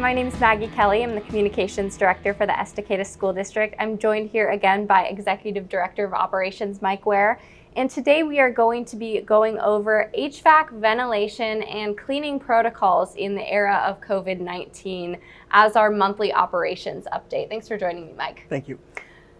My name is Maggie Kelly. I'm the Communications Director for the Estacada School District. I'm joined here again by Executive Director of Operations, Mike Ware. And today we are going to be going over HVAC ventilation and cleaning protocols in the era of COVID-19 as our monthly operations update. Thanks for joining me, Mike. Thank you.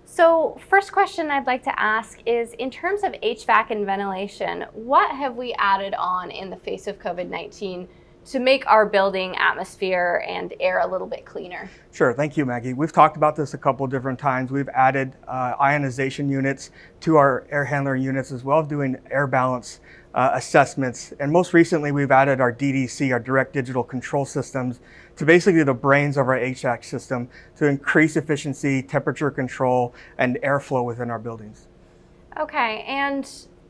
So first question I'd like to ask is, in terms of HVAC and ventilation, what have we added on in the face of COVID-19 to make our building atmosphere and air a little bit cleaner? Sure, thank you, Maggie. We've talked about this a couple different times. We've added ionization units to our air handler units, as well as doing air balance assessments. And most recently, we've added our DDC, our direct digital control systems, to basically the brains of our HVAC system to increase efficiency, temperature control, and airflow within our buildings. Okay, and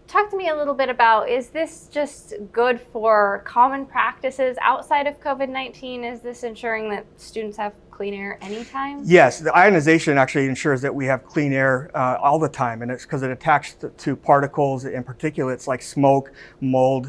talk to me a little bit about, is this just good for common practices outside of COVID-19? Is this ensuring that students have clean air anytime? Yes, the ionization actually ensures that we have clean air all the time, and it's because it attached to particles and particulates like smoke, mold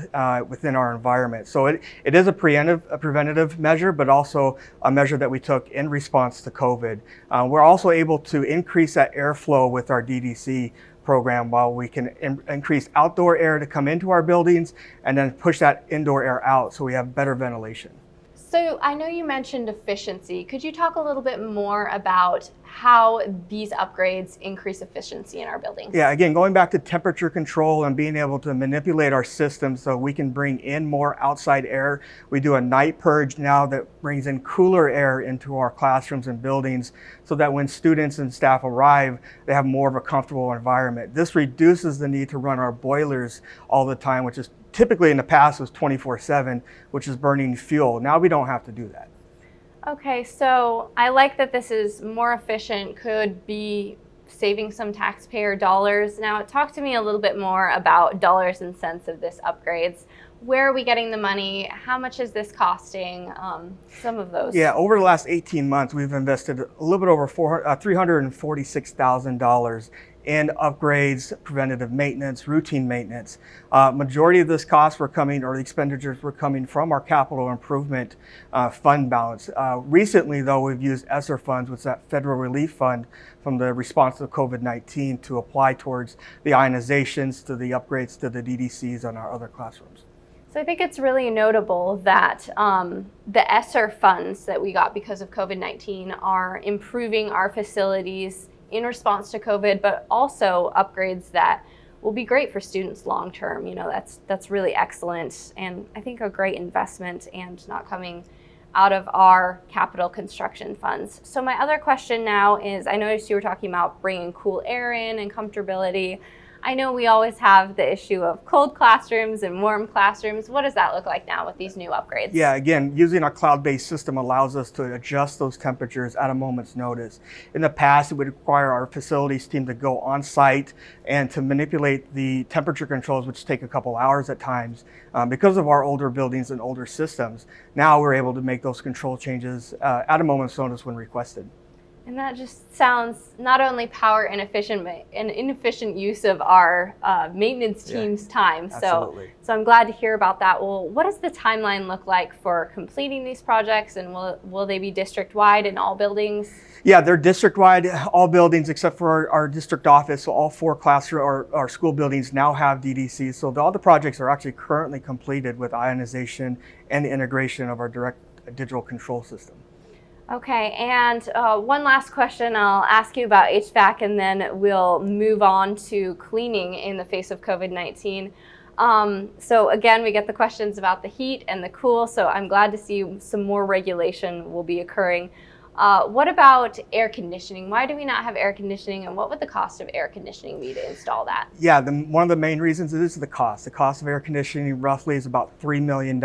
within our environment. So it is a preventative measure, but also a measure that we took in response to COVID. We're also able to increase that airflow with our DDC program, while we can increase outdoor air to come into our buildings and then push that indoor air out so we have better ventilation. So I know you mentioned efficiency. Could you talk a little bit more about how these upgrades increase efficiency in our buildings? Yeah, again, going back to temperature control and being able to manipulate our system so we can bring in more outside air. We do a night purge now that brings in cooler air into our classrooms and buildings so that when students and staff arrive, they have more of a comfortable environment. This reduces the need to run our boilers all the time, which is typically in the past was 24/7, which is burning fuel. Now we don't have to do that. Okay, so I like that this is more efficient, could be saving some taxpayer dollars. Now talk to me a little bit more about dollars and cents of this upgrades. Where are we getting the money? How much is this costing? Some of those. Yeah, over the last 18 months, we've invested a little bit over $346,000 in upgrades, preventative maintenance, routine maintenance. Majority of this costs were coming, or the expenditures were coming from our capital improvement fund balance. Recently, though, we've used ESSER funds, which is that federal relief fund from the response to COVID-19, to apply towards the ionizations, to the upgrades to the DDCs on our other classrooms. So I think it's really notable that the ESSER funds that we got because of COVID-19 are improving our facilities in response to COVID, but also upgrades that will be great for students long term. You know, that's really excellent, and I think a great investment and not coming out of our capital construction funds. So my other question now is, I noticed you were talking about bringing cool air in and comfortability. I know we always have the issue of cold classrooms and warm classrooms. What does that look like now with these new upgrades? Yeah, again, using our cloud-based system allows us to adjust those temperatures at a moment's notice. In the past, it would require our facilities team to go on site and to manipulate the temperature controls, which take a couple hours at times. Because of our older buildings and older systems, now we're able to make those control changes at a moment's notice when requested. And that just sounds not only power inefficient, but an inefficient use of our maintenance team's time. So I'm glad to hear about that. Well, what does the timeline look like for completing these projects, and will they be district-wide in all buildings? Yeah, they're district-wide, all buildings except for our district office. So all 4 classroom or our school buildings now have DDCs. So all the projects are actually currently completed with ionization and the integration of our direct digital control system. Okay, and one last question I'll ask you about HVAC, and then we'll move on to cleaning in the face of COVID-19. So again, we get the questions about the heat and the cool, so I'm glad to see some more regulation will be occurring. What about air conditioning? Why do we not have air conditioning, and what would the cost of air conditioning be to install that? Yeah, one of the main reasons is the cost. The cost of air conditioning roughly is about $3 million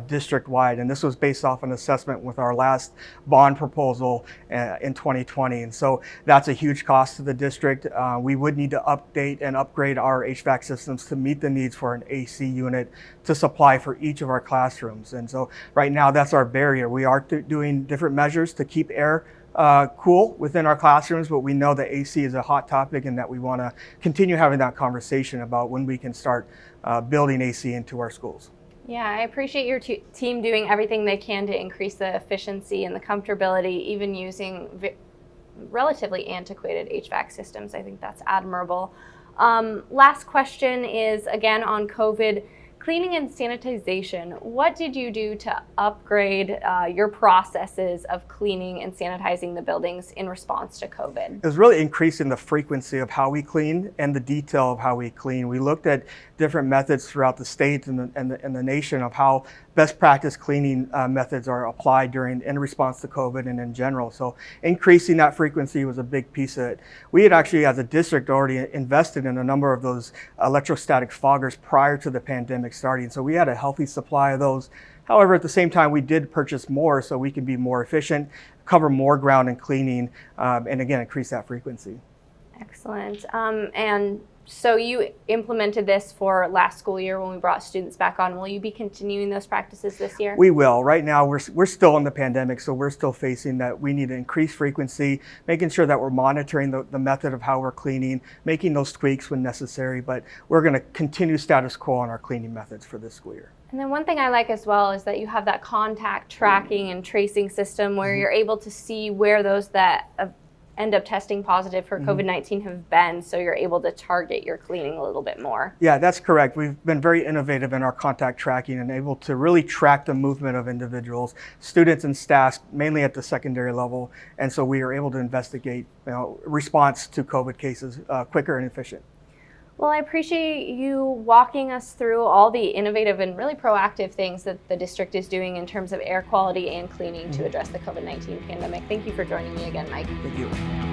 district-wide, and this was based off an assessment with our last bond proposal in 2020. And so that's a huge cost to the district. We would need to update and upgrade our HVAC systems to meet the needs for an AC unit to supply for each of our classrooms. And so right now that's our barrier. We are doing different measures to keep air cool within our classrooms, but we know that AC is a hot topic and that we want to continue having that conversation about when we can start building AC into our schools. Yeah, I appreciate your team doing everything they can to increase the efficiency and the comfortability, even using relatively antiquated HVAC systems. I think that's admirable. Last question is, again, on COVID. Cleaning and sanitization, what did you do to upgrade your processes of cleaning and sanitizing the buildings in response to COVID? It was really increasing the frequency of how we clean and the detail of how we clean. We looked at different methods throughout the state and the nation of how best practice cleaning methods are applied in response to COVID and in general. So increasing that frequency was a big piece of it. We had actually, as a district, already invested in a number of those electrostatic foggers prior to the pandemic starting. So we had a healthy supply of those. However, at the same time, we did purchase more so we could be more efficient, cover more ground in cleaning, and again, increase that frequency. Excellent. And so you implemented this for last school year when we brought students back on. Will you be continuing those practices this year? We will. Right now, we're still in the pandemic, so we're still facing that we need to increase frequency, making sure that we're monitoring the method of how we're cleaning, making those tweaks when necessary, but we're going to continue status quo on our cleaning methods for this school year. And then one thing I like as well is that you have that contact tracking and tracing system where you're able to see where those that end up testing positive for COVID-19 have been, so you're able to target your cleaning a little bit more. Yeah, that's correct. We've been very innovative in our contact tracking and able to really track the movement of individuals, students and staff, mainly at the secondary level, and so we are able to investigate response to COVID cases quicker and efficient. Well, I appreciate you walking us through all the innovative and really proactive things that the district is doing in terms of air quality and cleaning to address the COVID-19 pandemic. Thank you for joining me again, Mike. Thank you.